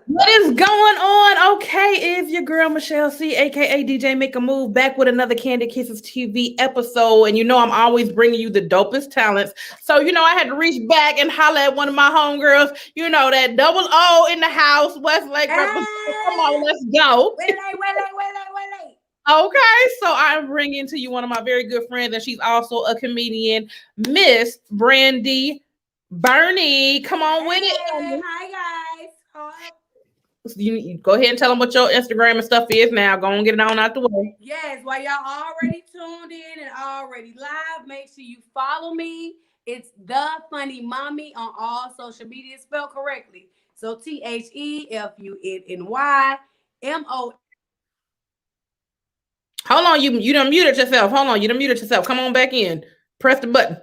What is going on? Okay, it's your girl Michelle C, aka DJ Make a Move, back with another Candy Kisses TV episode. And you know I'm always bringing you the dopest talents. So I had to reach back and holler at one of my homegirls. You know that double O in the house, Westlake representative. Come on, let's go. Okay, so I'm bringing to you one of my very good friends, and she's also a comedian, Miss Brandy Burney. Come on with it. Hi guys. You go ahead and tell them what your Instagram and stuff is now. Go and get it on out the way. Yes, while y'all already tuned in and already live, make sure you follow me. It's The Funny Mommy on all social media, spelled correctly. So TheFunnyMomy. Hold on, you done muted yourself. Hold on, you done muted yourself. Come on back in. Press the button.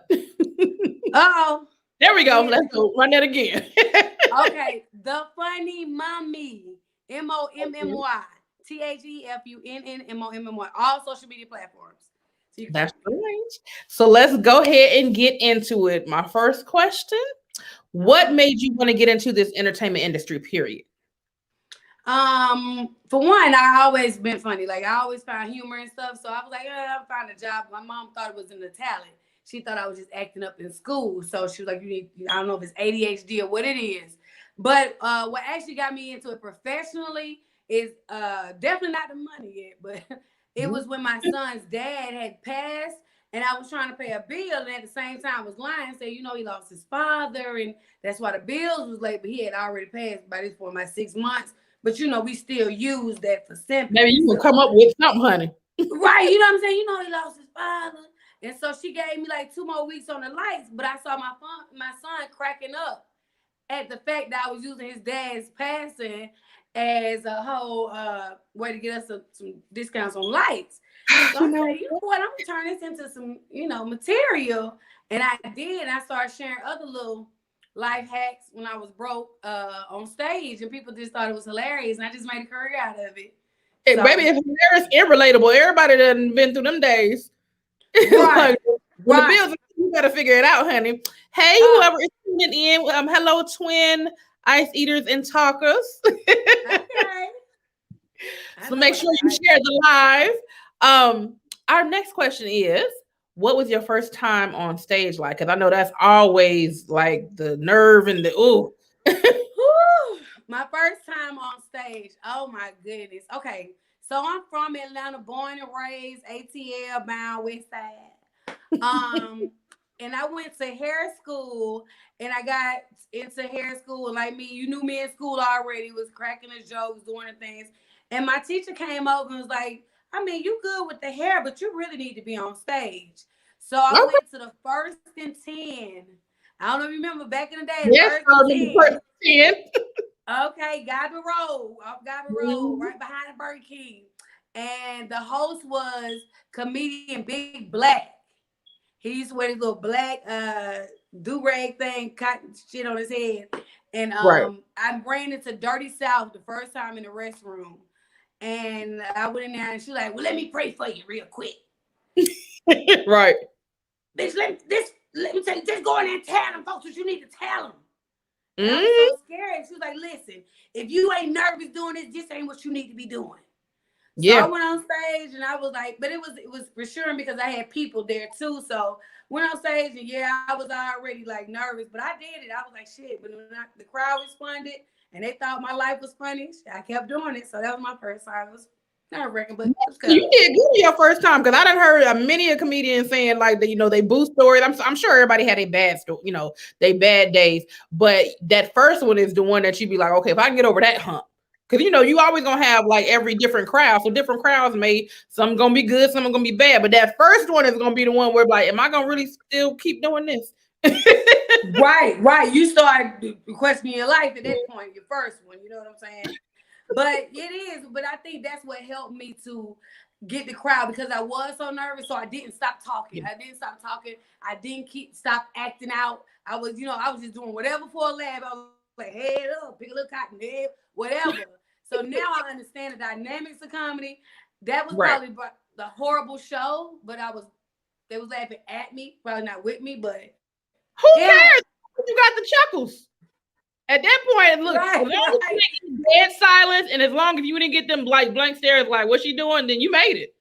Uh-oh. There we go. Let's go. Run that again. Okay. The Funny Mommy. MOMMY. TheFunnMommY. All social media platforms. So that's right. So let's go ahead and get into it. My first question: what made you want to get into this entertainment industry? Period. For one, I always been funny. Like I always found humor and stuff. So I was like, I'll find a job. My mom thought it was in the talent. She thought I was just acting up in school. So she was like, I don't know if it's ADHD or what it is. But what actually got me into it professionally is definitely not the money yet, but it was when my son's dad had passed and I was trying to pay a bill, and at the same time was lying, saying, he lost his father and that's why the bills was late, but he had already passed by this for my 6 months. But we still use that for sympathy. Maybe you will come up with something, honey. Right, you know what I'm saying? He lost his father. And so she gave me like 2 more weeks on the lights, but I saw my son cracking up at the fact that I was using his dad's passing as a whole way to get us some discounts on lights. So I said, what, I'm gonna turn this into some, material. And I did. And I started sharing other little life hacks when I was broke on stage, and people just thought it was hilarious, and I just made a career out of it. Hey, so, baby, it's hilarious and relatable. Everybody done been through them days. Right. When the bills, you gotta figure it out, honey. Hey, whoever is tuning in, hello, twin ice eaters and talkers. Okay. So make sure you share the live. Our next question is, what was your first time on stage like? Because I know that's always like the nerve and the ooh. My first time on stage. Oh my goodness. Okay. So I'm from Atlanta, born and raised, ATL bound, West Side. And I went to hair school, and I got into hair school. And like me, you knew me in school already, was cracking the jokes, doing the things. And my teacher came over and was like, you good with the hair, but you really need to be on stage. So I went to the First and 10. I don't know if you remember back in the day. Yes, First and 10. Okay, Gabby Road, right behind the Burger King. And the host was comedian Big Black. He used to wear this little black do-rag thing, cotton shit on his head. And I ran into Dirty South the first time in the restroom. And I went in there and she was like, well, let me pray for you real quick. Right. Bitch, let me tell you, just go in there and tell them folks what you need to tell them. And I was so scared. She was like, listen, if you ain't nervous doing this ain't what you need to be doing. So I went on stage and I was like, but it was reassuring because I had people there too. So went on stage and I was already like nervous, but I did it. I was like, shit. But when the crowd responded and they thought my life was funny, I kept doing it. So that was my first time. It was nerve-wracking, but it was good. You did good your first time, because I done heard many a comedian saying like that, they boost stories. I'm sure everybody had a bad story, they bad days, but that first one is the one that you be like, okay, if I can get over that hump. Because you always gonna have like every different crowd. So different crowds some gonna be good, some are gonna be bad. But that first one is gonna be the one where like, am I gonna really still keep doing this? Right. You start questioning your life at that point, your first one, you know what I'm saying? But it is, but I think that's what helped me to get the crowd, because I was so nervous. So I didn't stop talking. I didn't stop acting out. I was just doing whatever for a laugh. I was like, head up, pick a little cotton head, whatever. So now I understand the dynamics of comedy. That was probably the horrible show, but they was laughing at me, probably not with me, but who cares? You got the chuckles. At that point, look, dead silence, and as long as you didn't get them like blank stares, like what's she doing, then you made it.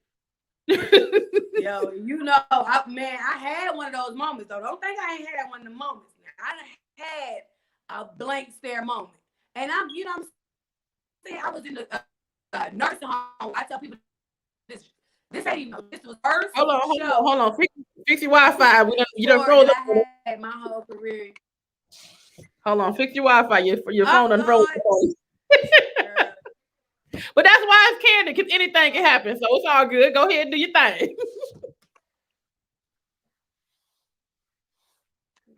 Yo, I had one of those moments though. Don't think I ain't had one of the moments. I done had a blank stare moment, and I'm saying, I was in the nursing home. I tell people this ain't even, this was first. Hold on. Fix your Wi-Fi. You don't throw it. I had my whole career. Hold on, fix your Wi-Fi. Your phone done froze. But that's why it's Kandid, because anything can happen. So it's all good. Go ahead and do your thing.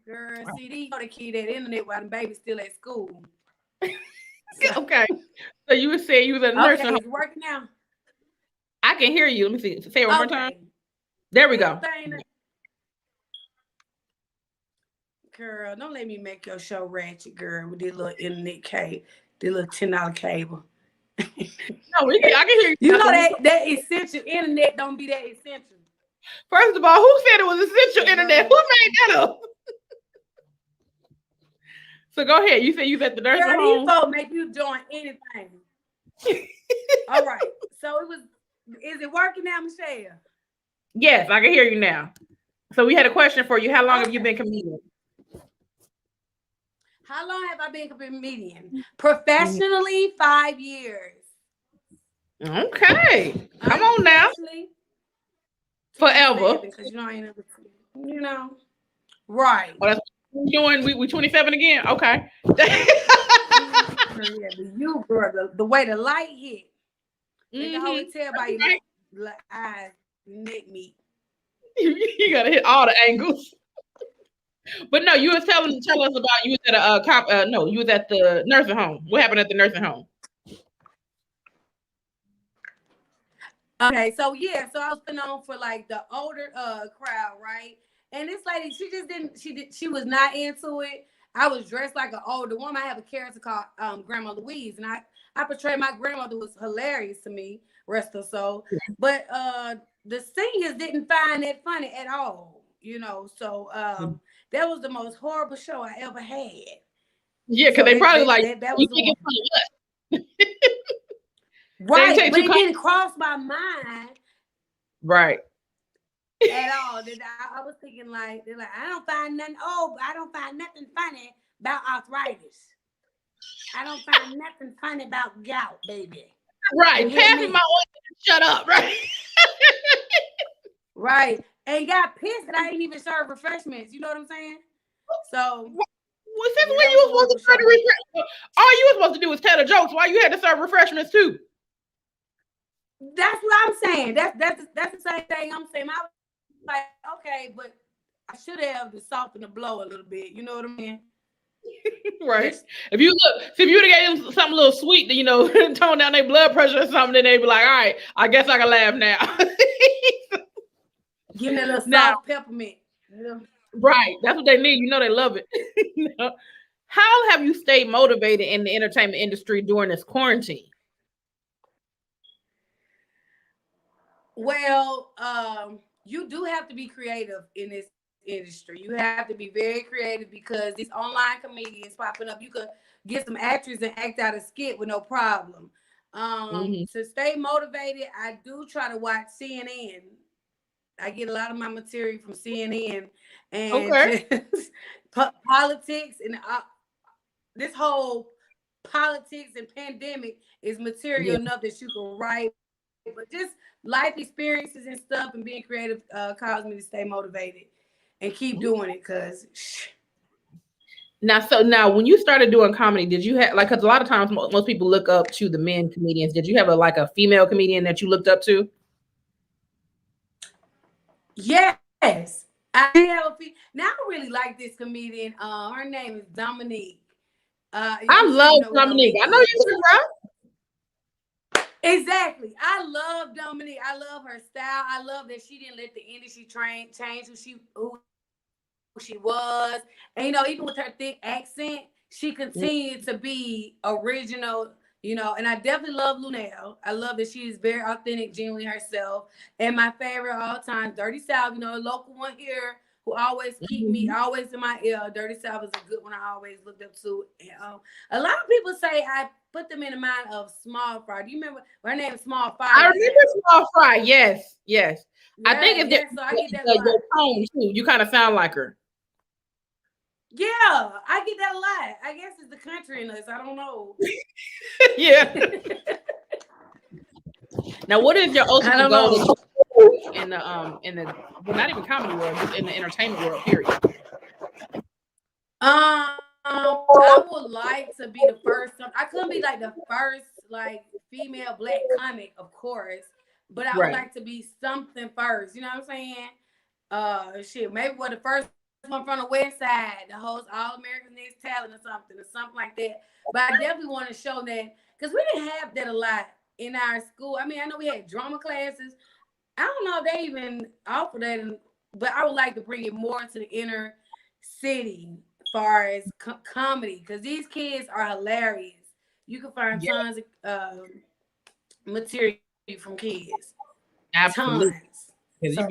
Girl, see, these know the kid at the internet while the baby's still at school. Okay. So you were saying you was at a nursing home. It's working now. I can hear you. Let me see. Say it one more time. There we go. Girl, don't let me make your show ratchet, girl, with this little internet cable, this little $10 cable. No, I can hear you. You know that essential internet don't be that essential. First of all, who said it was essential internet? Who made that up? So go ahead. You said you was at the nursing home. These folks make you join anything. All right. So is it working now, Michelle? Yes, I can hear you now. So we had a question for you. How long have you been comedian? How long have I been comedian? Professionally, 5 years. Okay. Come on now. Forever. Because right. Well, we 27 again? Okay. You, brother, the way the light hit. They can always tell by your eyes, neck meat. You gotta hit all the angles. But no, you was tell us about you was at you was at the nursing home. What happened at the nursing home? Okay, so I was putting on for like the older crowd, right? And this lady, she was not into it. I was dressed like an older woman. I have a character called Grandma Louise, and I portrayed my grandmother, was hilarious to me, rest her soul. But the singers didn't find that funny at all, so that was the most horrible show I ever had. Yeah, because they probably that was the one. Right, but it didn't cross my mind. Right. At all. I was thinking they're like, I don't find nothing funny about arthritis. I don't find nothing funny about gout, baby. Right. Pass me my oil. Shut up, right? Right. And got pissed that I didn't even serve refreshments. You know what I'm saying? So since when you were supposed to serve the refreshments? All you were supposed to do was tell the jokes. Why you had to serve refreshments too? That's what I'm saying. That's the same thing I'm saying. I was like, okay, but I should have softened the blow a little bit. You know what I mean? Right. If you would have gave them something a little sweet to, tone down their blood pressure or something, then they'd be like, all right, I guess I can laugh now. Give me a little soft peppermint. Right. That's what they need. They love it. How have you stayed motivated in the entertainment industry during this quarantine? Well, you do have to be creative in this industry. You have to be very creative because these online comedians popping up, you could get some actors and act out a skit with no problem. To stay motivated, I do try to watch CNN. I get a lot of my material from CNN and politics, and this whole politics and pandemic is material enough that you can write. But just life experiences and stuff and being creative caused me to stay motivated and keep doing it. Cause now, when you started doing comedy, did you have because a lot of times most people look up to the men comedians. Did you have a female comedian that you looked up to? Yes, I have now I really like this comedian. Her name is Dominique. I love Dominique. I know you should, right? Exactly. I love Dominique. I love her style. I love that she didn't let the industry change who she was. And even with her thick accent, she continued to be original. And I definitely love Lunel. I love that she is very authentic, genuinely herself. And my favorite all time, Dirty South, a local one here who always keep me always in my ear. Dirty South is a good one I always looked up to. And, a lot of people say I put them in the mind of Small Fry. Do you remember her name is Small Fry? I remember Small Fry. Yes. Yeah, I think if yeah, so I get that a lot. your tone too, you kind of sound like her. Yeah, I get that a lot. I guess it's the country in us. I don't know. Yeah. Now, what is your ultimate goal in the well, not even comedy world, just in the entertainment world, period? I would like to be the first. I couldn't be like the first like female black comic, of course, but I would like to be something first. You know what I'm saying? Shit, maybe the first one from the West Side, the host All American Next Talent or something like that. But I definitely want to show that because we didn't have that a lot in our school. I mean, I know we had drama classes. I don't know if they even offer that, but I would like to bring it more to the inner city as far as comedy, because these kids are hilarious. You can find tons of material from kids. Absolutely. Tons. So,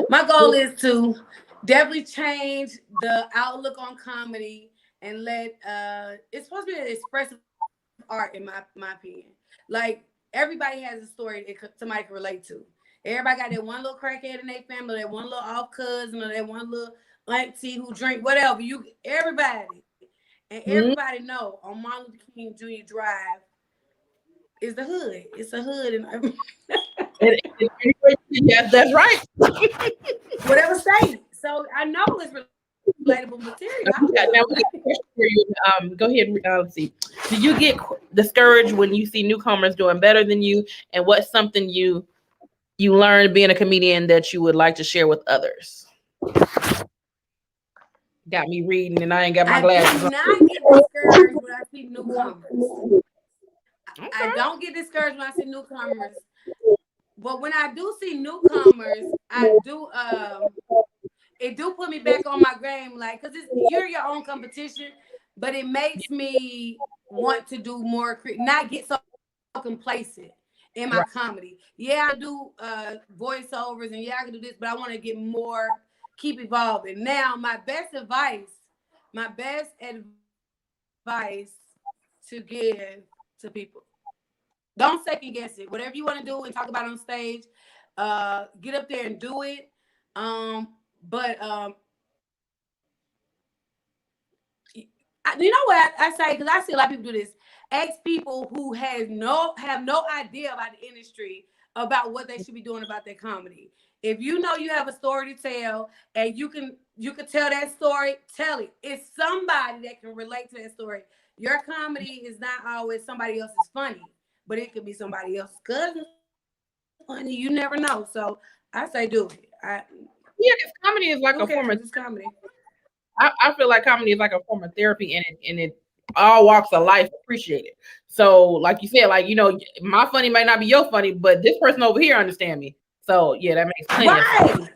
my goal is to definitely change the outlook on comedy and let it's supposed to be an expressive art in my opinion. Like everybody has a story that somebody can relate to. Everybody got that one little crackhead in their family, that one little off cousin, or that one little auntie who drink whatever. Everybody know on Martin Luther King Jr. Drive is the hood. It's a hood, and yes, that's right. Whatever state. So I know it's relatable material. Now we got a question for you. Go ahead. Let's see. Do you get discouraged when you see newcomers doing better than you? And what's something you learned being a comedian that you would like to share with others? Got me reading, and I ain't got my glasses. I do not get discouraged when I see newcomers. Okay. I don't get discouraged when I see newcomers. But when I do see newcomers, I do it do put me back on my game, like, because you're your own competition, but it makes me want to do more, not get so complacent in my comedy. Yeah, I do voiceovers, and yeah, I can do this, but I want to get more, keep evolving. Now, my best advice to give to people: don't second guess it. Whatever you want to do and talk about on stage, get up there and do it. But you know what I say, because I see a lot of people do this. Ask people who have no idea about the industry about what they should be doing about their comedy. If you know you have a story to tell and you can tell that story, tell it. It's somebody that can relate to that story. Your comedy is not always somebody else's funny, but it could be somebody else's cousin funny. You never know. So I say do it. Because comedy is like a form of comedy. I feel like comedy is like a form of therapy, and it all walks of life appreciate it. So, like you said, like, you know, my funny might not be your funny, but this person over here understand me. So yeah, that makes plenty of sense.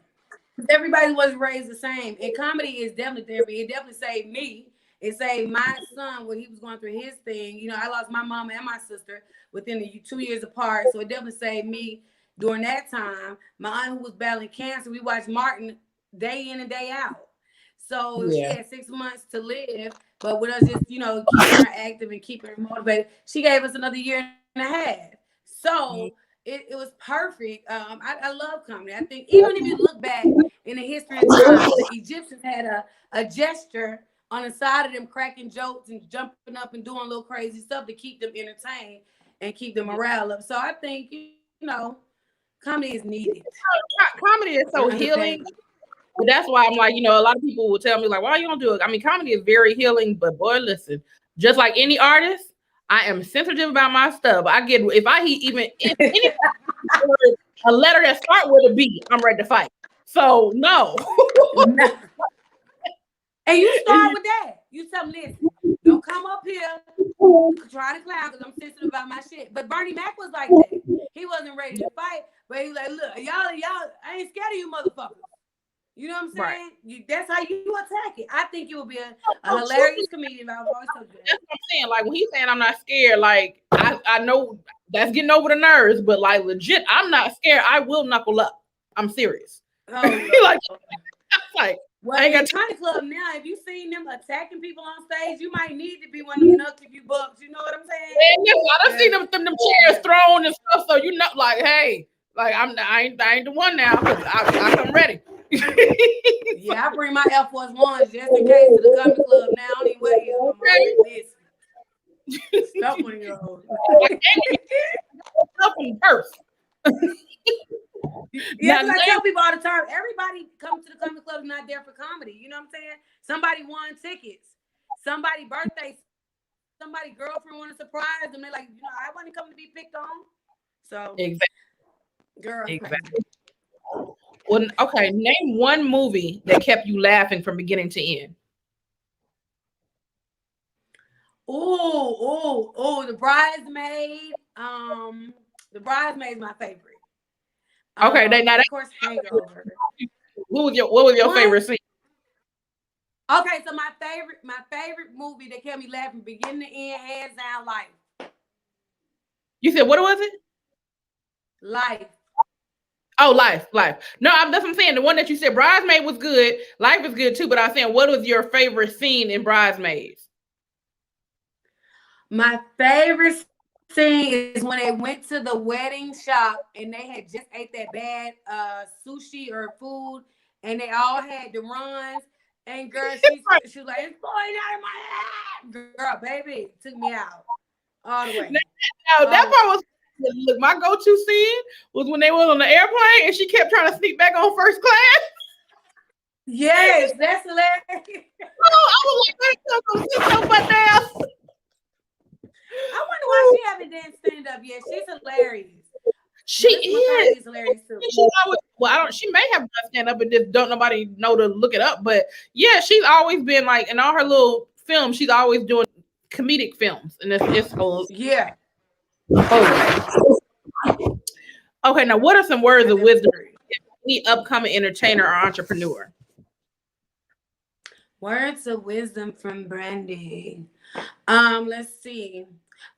Everybody wasn't raised the same, and comedy is definitely therapy. It definitely saved me. It saved my son when he was going through his thing. You know, I lost my mom and my sister within 2 years apart, so it definitely saved me during that time. My aunt, who was battling cancer, we watched Martin day in and day out. So she had 6 months to live, but with us just, you know, keeping her active and keeping her motivated, she gave us another year and a half. So it was perfect. I love comedy. I think even if you look back in the history of time, the Egyptians had a gesture on the side of them cracking jokes and jumping up and doing little crazy stuff to keep them entertained and keep their morale up. So I think, you know, comedy is needed. Comedy is so healing. But that's why I'm like, you know, a lot of people will tell me, like, why you don't do it? I mean, comedy is very healing, but boy, listen, just like any artist, I am sensitive about my stuff. If a letter that starts with a B, I'm ready to fight. So no. And you start with that. You tell them, listen, don't come up here trying to clown because I'm sensitive about my shit. But Bernie Mac was like that. He wasn't ready to fight, but he was like, look, y'all, I ain't scared of you motherfuckers. You know what I'm saying? Right. That's how you attack it. I think you will be a hilarious comedian. I've always told you that. That's what I'm saying. Like, when he's saying I'm not scared, like, I know that's getting over the nerves, but like, legit, I'm not scared. I will knuckle up. I'm serious. Oh, like, Like, well, I ain't in got the Comedy Club now, if you seen them attacking people on stage, you might need to be one of them nuts if you bucks. You know what I'm saying? I done seen them chairs thrown and stuff. So you know, like, hey, like I ain't the one now because I come ready. Yeah, I bring my Air Force Ones just in case to the Comedy Club now. I don't even wear heels no more. Listen, stop one of your hoes. First. Yeah, because I tell people all the time, everybody come to the Comedy Club is not there for comedy. You know what I'm saying? Somebody won tickets. Somebody birthday. Somebody girlfriend want to surprise them. They're like, you know, I wasn't coming to be picked on. So exactly. Girl. Exactly. Well, okay. Name one movie that kept you laughing from beginning to end. The Bridesmaid. The Bridesmaid's my favorite. Okay, now of course, Hangover. What was your favorite scene? Okay, so my favorite movie that kept me laughing beginning to end, hands down, Life. You said what was it? Life. Oh, Life. No, that's what I'm saying. The one that you said, Bridesmaid was good. Life was good too. But I was saying, what was your favorite scene in Bridesmaids? My favorite scene is when they went to the wedding shop and they had just ate that bad sushi or food, and they all had the runs. And girl, she was like, it's going out of my head. Girl, baby, took me out all the way. No, that part was. Look, my go-to scene was when they were on the airplane and she kept trying to sneak back on first class. Yes, that's hilarious. Oh, I was like, sit your butt down. I wonder why she haven't done stand up yet. She's hilarious. She is hilarious too. She may have done stand up, but just don't nobody know to look it up. But yeah, she's always been like in all her little films. She's always doing comedic films, and it's yeah. Okay, now what are some words of wisdom for any upcoming entertainer or entrepreneur? Words of wisdom from Brandy. Let's see.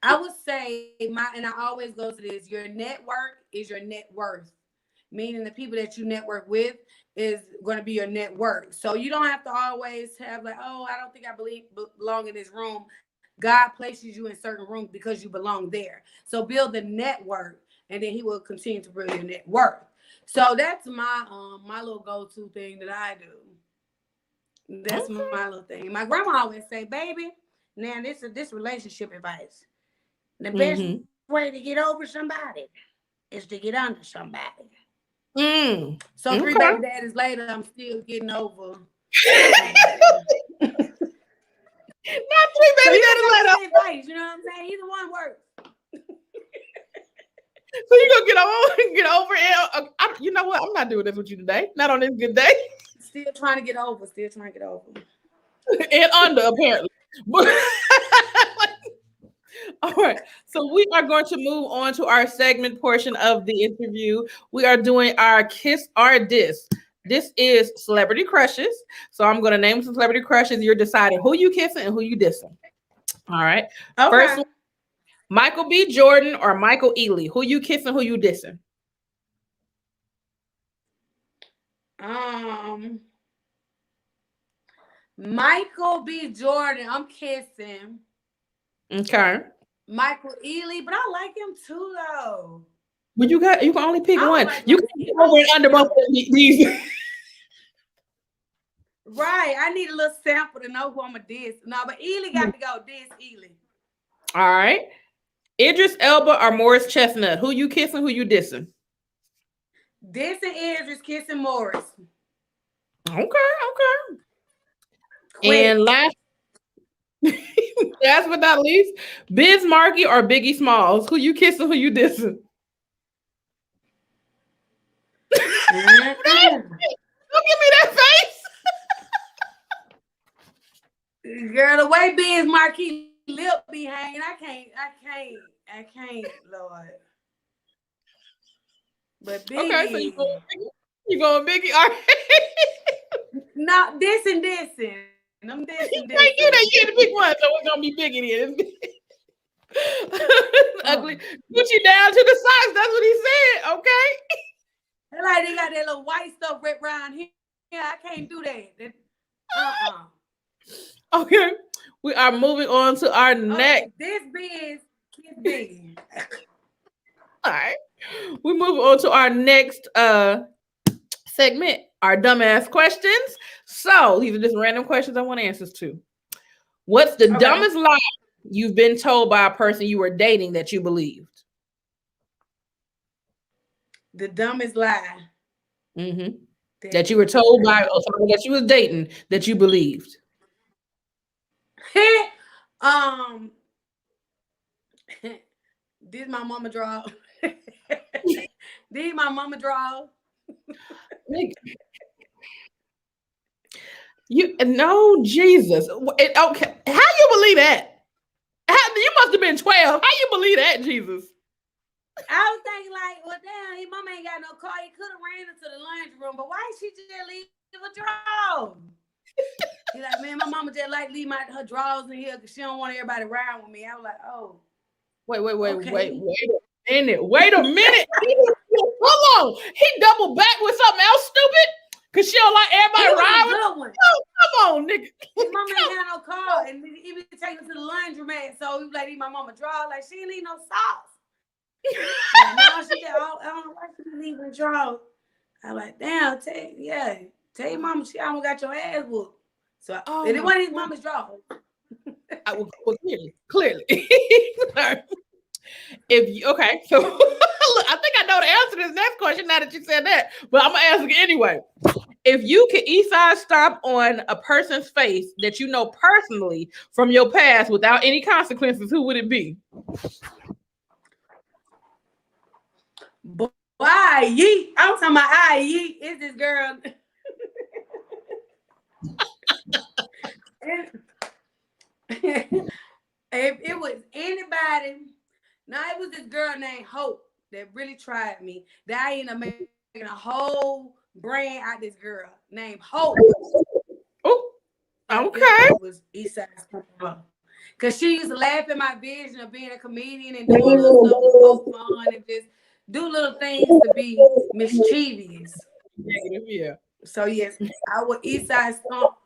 I would say and I always go to this, your network is your net worth. Meaning the people that you network with is going to be your net worth. So you don't have to always have like, oh, I don't think I belong in this room. God places you in certain rooms because you belong there. So build the network, and then he will continue to build your net worth. So that's my my little go-to thing that I do. That's my little thing. My grandma always say, baby, now this relationship advice. The best way to get over somebody is to get under somebody. So 3 baby daddies later, I'm still getting over. Not 3 baby daddies later. Advice, you know what I'm saying? Either one works. So you gonna get over it? You know what? I'm not doing this with you today. Not on this good day. Still trying to get over. And under apparently. All right. So we are going to move on to our segment portion of the interview. We are doing our Kiss or Diss. This is celebrity crushes. So I'm going to name some celebrity crushes. You're deciding who you kissing and who you dissing. All right. Okay. First one, Michael B. Jordan or Michael Ealy. Who you kissing, who you dissing? Michael B. Jordan, I'm kissing. Okay. Michael Ealy, but I like him too, though. But you can only pick one. Like you can get over and under both of these. Right. I need a little sample to know who I'm gonna diss. No, but Ealy got to go. Diss Ealy. All right. Idris Elba or Morris Chestnut. Who you kissing? Who you dissing? Dissing Idris, kissing Morris. Okay. And last but not least, Biz Markie or Biggie Smalls. Who you kissing? Who you dissing? Don't give me that face. Girl, the way Biz Markie lip be hanging, I can't, Lord. But Biggie. Okay, so you going Biggie? All right. No, dissing. I'm dissing. You had to pick one, so it's gonna be Biggie then. Ugly. Gucci down to the socks. That's what he said. Okay. Like they got that little white stuff wrapped around I can't do that. Okay, we are moving on to our next. This biz, kiss biz. All right, we move on to our next segment, our dumbass questions. So these are just random questions I want answers to. What's the dumbest lie you've been told by a person you were dating that you believed? The dumbest lie. Mm-hmm. That you were told by someone that you was dating that you believed. Did my mama draw? Did my mama draw? You no Jesus. Okay, how you believe that? You must have been 12. How you believe that, Jesus? I was thinking like, well, damn, his mama ain't got no car. He could have ran into the laundry room, but why she just leave a draw? He's like, man, my mama just like leave her drawers in here because she don't want everybody around with me. I was like, oh. Wait a minute. Hold on. He doubled back with something else stupid? Because she don't like everybody around with him. Oh, come on, nigga. His mama ain't got no car. And he be taking to the laundromat. So he was like, leave my mama draw. Like, she ain't leave no socks. Now she got I don't know why she leaving drawers. I'm like, damn, tell your mama she almost got your ass whooped. So and it wasn't his mama's drawers. Well, clearly. If you okay, so look, I think I know the answer to this next question now that you said that, but I'm gonna ask it anyway. If you could east side stomp on a person's face that you know personally from your past without any consequences, who would it be? Boy, yeet. I'm talking about yeet. It's this girl. If it was anybody, it was this girl named Hope that really tried me. That I ended up making a whole brand out of this girl named Hope. Oh, okay. Was Eastside because she used to laugh at my vision of being a comedian and do a little something so fun and just do little things to be mischievous. Yeah. So yes, I would Eastside stomp.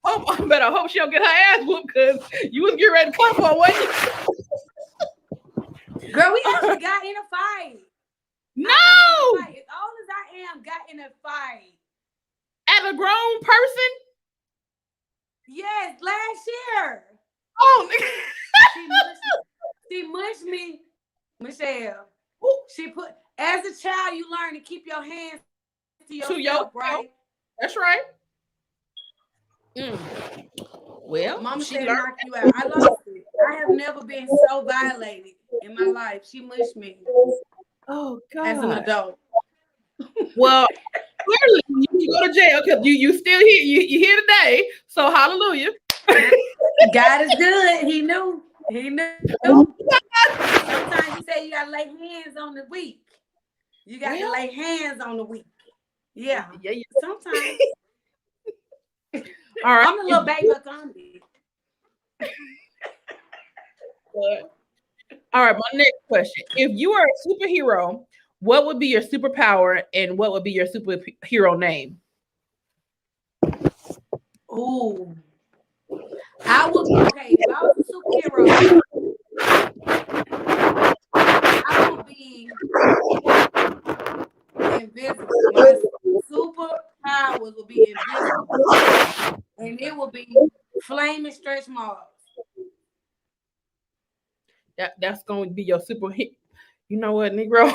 I better hope she don't get her ass whooped because you was getting ready to come for, wasn't you? Girl, we actually got in a fight. No! As old as I am, got in a fight. As a grown person? Yes, last year. Oh, she mushed me, Michelle. Ooh. She put, as a child, you learn to keep your hands to yourself, right? That's right. Well, Mama said knock you out. I lost it. I have never been so violated in my life. She mushed me. Oh God. As an adult. Well, clearly you go to jail because you still here. You here today. So hallelujah. God is good. He knew. Sometimes you say you gotta lay hands on the weak. You got to lay hands on the weak. Yeah. Sometimes. All right. I'm a little baby of Kandid. All right, my next question. If you were a superhero, what would be your superpower and what would be your superhero name? Ooh. I would, if I was a superhero, I would be invisible. My superpowers would be invisible. And it will be flaming stretch marks. That's going to be your super hit. You know what, Negro?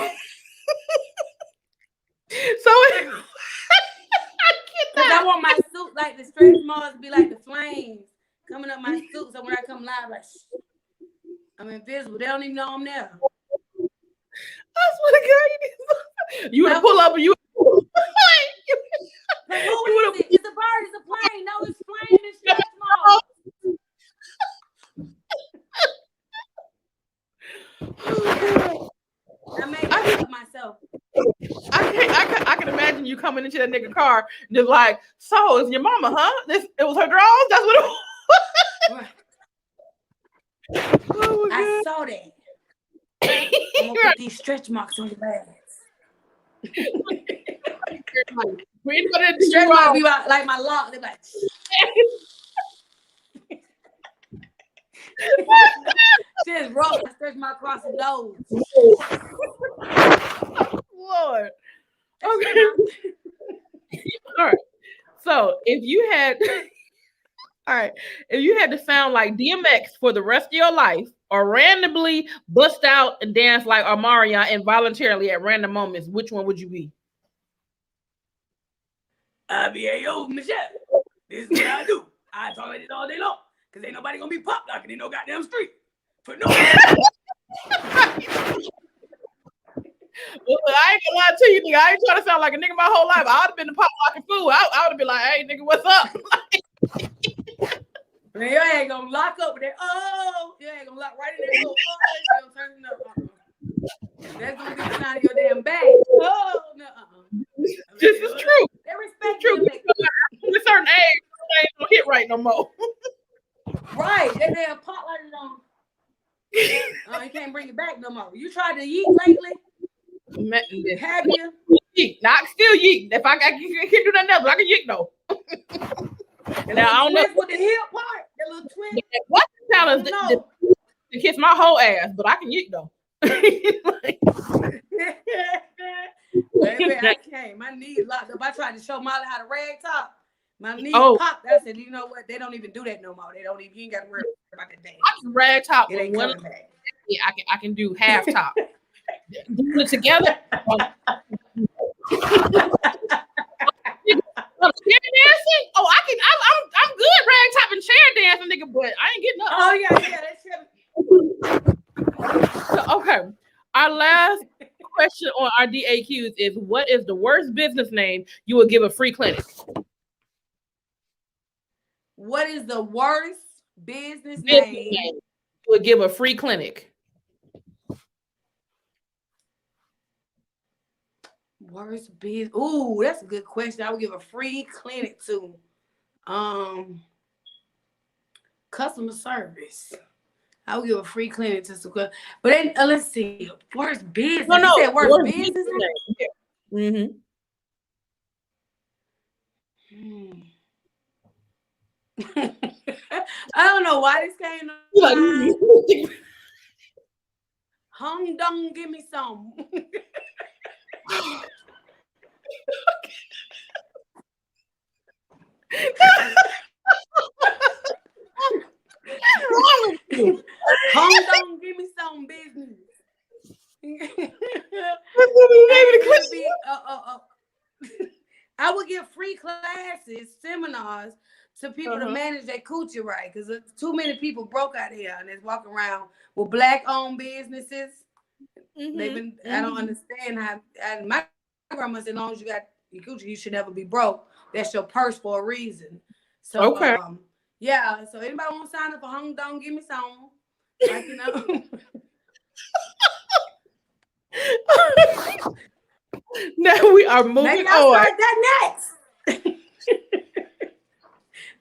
I want my suit like the stretch marks to be like the flames coming up my suit. So when I come live, like I'm invisible. They don't even know I'm there. I swear to God, you would pull up and you. Like, who is it? It's a bird. It's a plane. No, it's flaming stretch marks. I made it up myself. I can imagine you coming into that nigga car and just like, so it's your mama, huh? It was her drawers? That's what it was. Oh, I saw that. I'm gonna put these stretch marks on your ass. For anybody that Stretch might be like my lock. They're like, just rough. I stretch my across the nose. Lord. Okay. All right. So if you had, all right, if you had to sound like DMX for the rest of your life, or randomly bust out and dance like Omarion involuntarily at random moments, which one would you be? I be, hey, yo, Michelle, this is what I do. I talk like this all day long, because ain't nobody gonna be pop locking in no goddamn street. For no reason. Well, I ain't gonna lie to you, nigga. I ain't trying to sound like a nigga my whole life. I would have been the pop locking fool. I would have been like, hey, nigga, what's up? Man, your ass gonna lock up with that. Oh, your ass gonna lock right in that little. Oh, turn it up. That's gonna be the sound of your damn bag. Oh, no. This is true. They respect true. you. At a certain age, they ain't gonna hit right no more. Right. They damn pop like it on. Oh, you can't bring it back no more. You tried to yeet lately? Have you? Yeet. Now, I can still yeet. If I can't do nothing else, I can yeet though. Now, I don't know. With the hip part, that little twist. What challenge to kiss my whole ass, but I can yeet though. Baby, I can't. My knees locked up. I tried to show Molly how to rag top. My knees popped. I said, you know what? They don't even do that no more. They don't even. You ain't got to worry about that thing. I can rag top. It ain't coming back. Yeah, I can do half top. Do it together. Chair dancing? Oh, I'm good rag top and chair dancing, nigga, but I ain't getting up. Oh yeah, that's so, okay. Our last question on our DAQs is: what is the worst business name you would give a free clinic? What is the worst business name you would give a free clinic? Worst business. Ooh, that's a good question. I would give a free clinic to customer service. I would give a free clinic to some, but then let's see. Worst business. No, you said worst business. Mm-hmm. I don't know why this came to mind. Hung dong, give me some. Hung dong, give me some business. I would give free classes, seminars to people to manage their coochie right, because too many people broke out here and they're walking around with black-owned businesses. They've been. I don't understand how. And my grandma said, as long as you got your coochie, you should never be broke. That's your purse for a reason. So, yeah. So anybody want to sign up for Hung Dong, give me some. Like, you know. Now we are moving Maybe I'll start that next.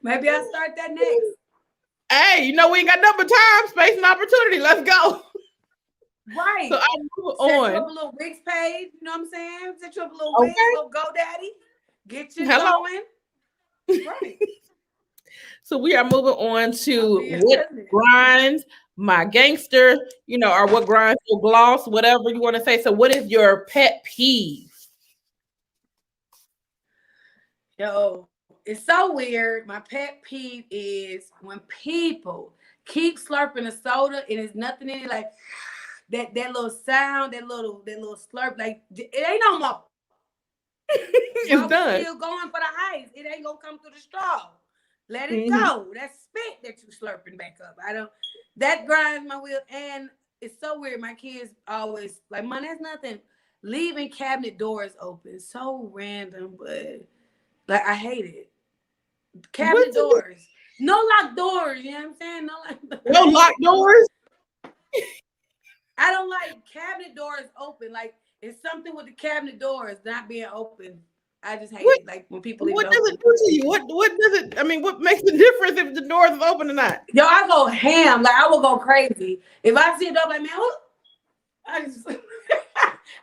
Maybe I'll start that next. Hey, you know we ain't got nothing but time, space, and opportunity. Let's go. Right. So I'm moving Set on. you up a little Wix page. You know what I'm saying? Set you up a little Wix, little GoDaddy. Get you going. Right. So we are moving on to what grinds my gangster, you know, or what grinds your gloss, whatever you want to say. So what is your pet peeve? Yo, it's so weird. My pet peeve is when people keep slurping a soda and there's nothing in it, like that little sound, that little slurp, like it ain't no more. It's done. Still going for the ice. It ain't gonna come through the straw. Let it go. That spit that you slurping back up. That grinds my wheel. And it's so weird. My kids always like, Mom, that's nothing. Leaving cabinet doors open. So random, but like I hate it. Cabinet doors. No locked doors. You know what I'm saying? No locked doors. I don't like cabinet doors open. Like it's something with the cabinet doors not being open. I just hate it. Like when people. What does it do to you? What does it? I mean, what makes the difference if the doors is open or not? Yo, I go ham. Like I will go crazy if I see a door. Like man,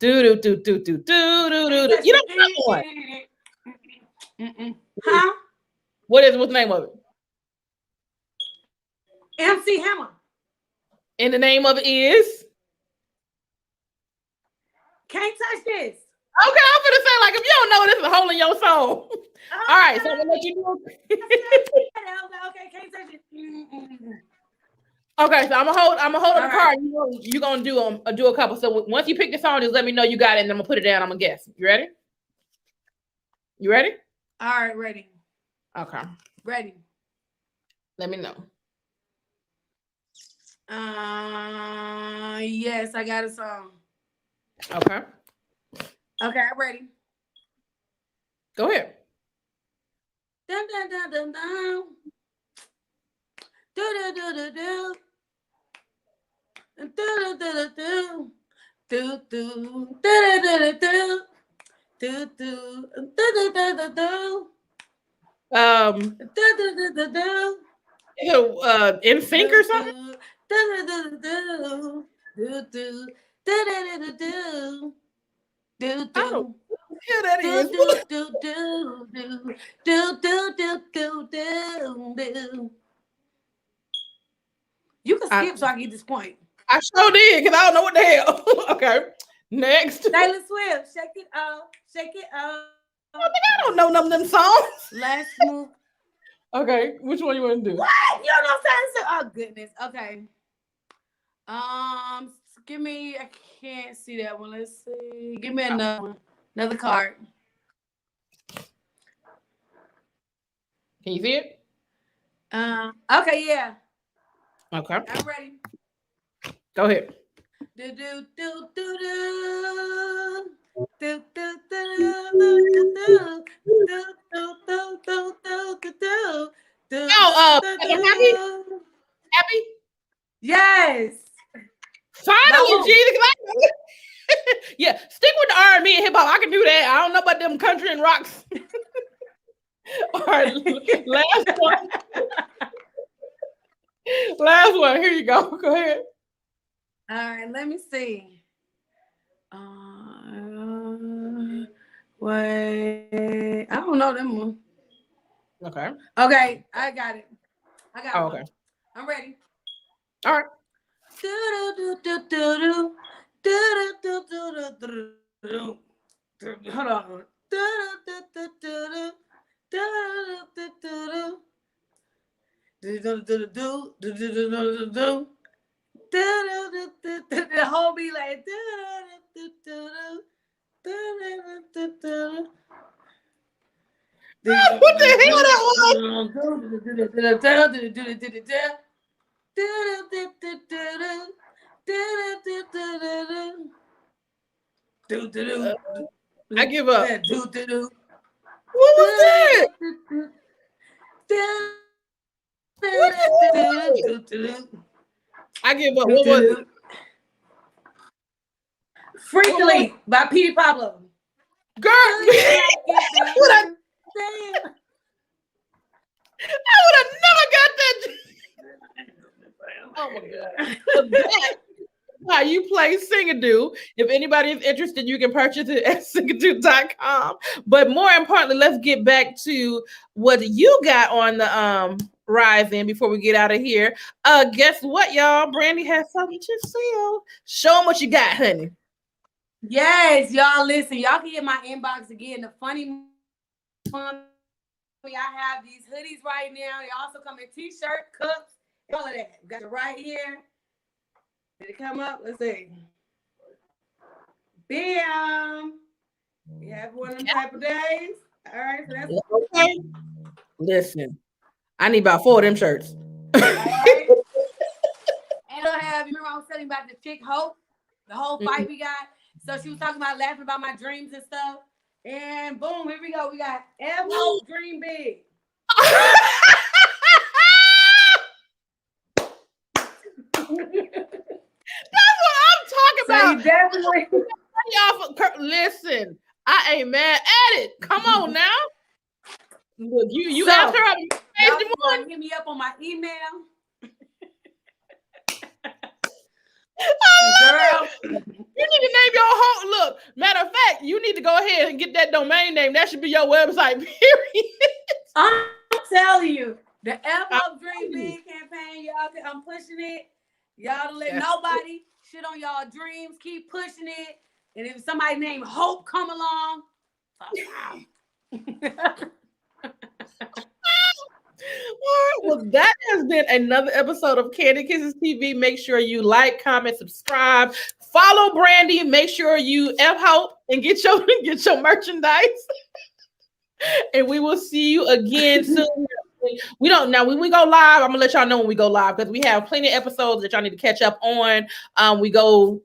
Do do do do do do do do do. You don't know one. Huh? What's the name of it? MC Hammer. And the name of it is. Can't touch this. Okay, I'm gonna say like if you don't know, this is a hole in your soul. All right, so I'm gonna let you do it. Okay, can't touch it. Okay, so I'm gonna hold up the All card. You're gonna do a couple. So once you pick the song, just let me know you got it, and I'm gonna put it down. I'm gonna guess. You ready? You ready? All right, ready. Okay. Ready. Let me know. Yes, I got a song. Okay. Okay, I'm ready. Go ahead. Dun dun dun dun dun. Do do do do do. Do do do do do. Do do do do do do. Do do do do do do. Do do do do. In sync or something? Do do do do. Do do do do do. Do do. Yeah, that is. Do do do do do do do do do do. You can skip so I can get this point. I sure did because I don't know what the hell. Okay, next. Taylor Swift, shake it off, shake it off. I don't know none of them songs. Let's move. Okay, which one you want to do? What? You don't know Taylor Swift? Oh goodness. Okay. Give me. I can't see that one. Let's see. Give me another one. Another card. Can you see it? Okay, yeah. Okay. I'm ready. Go ahead. Do do do do do. Do do do do do do do do do do do. Oh, Happy? Yes. Finally, Jesus. Yeah, stick with the R&B and hip hop. I can do that. I don't know about them country and rocks. All right, last one. Last one. Here you go. Go ahead. All right, let me see. Wait, I don't know them one. Okay. Okay, I got it. I got okay. one. I'm ready. All right. Do do do do do do do do do do do. Hold on. Do do do do do do do do do do do do do do do do. The whole be like what the hell that was? I give up. What was that? I give up. What was it? Freakily by Petey Pablo. Girl, I would have never got that. Oh my God. How you play Singadoo. If anybody is interested, you can purchase it at singadoo.com. But more importantly, let's get back to what you got on the rise in before we get out of here. Guess what, y'all? Brandy has something to sell. Show them what you got, honey. Yes, y'all listen. Y'all can get my inbox again. The funny fun. I have these hoodies right now. They also come in t-shirt, cups, all of that. Got it right here. Did it come up? Let's see. Bam. We have one of them type of days. All right. So that's okay. Listen, I need about 4 of them shirts. All right. And I have, remember I was telling you about the chick Hope, the whole fight we got. So she was talking about laughing about my dreams and stuff. And boom, here we go. We got F Hope Dream Big. That's what I'm talking about. Definitely. Listen, I ain't mad at it. Come on now. Look, you asked her. Y'all hit me up on my email. Girl, you need to name your whole look. Matter of fact, you need to go ahead and get that domain name. That should be your website, period. I'm telling you, the F Up Dream Big campaign, y'all. I'm pushing it. Y'all don't let nobody shit on y'all dreams. Keep pushing it. And if somebody named Hope come along, Well, that has been another episode of Candy Kisses TV. Make sure you like, comment, subscribe, follow Brandy. Make sure you Hope and get your merchandise. And we will see you again soon. We don't now when we go live. I'm gonna let y'all know when we go live because we have plenty of episodes that y'all need to catch up on. We go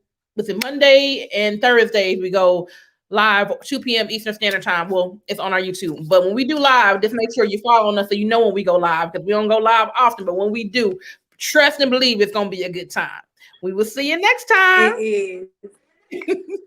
Monday and Thursdays. We go live 2 p.m. Eastern Standard Time. Well, it's on our YouTube. But when we do live, just make sure you follow us so you know when we go live because we don't go live often. But when we do, trust and believe it's gonna be a good time. We will see you next time. It is.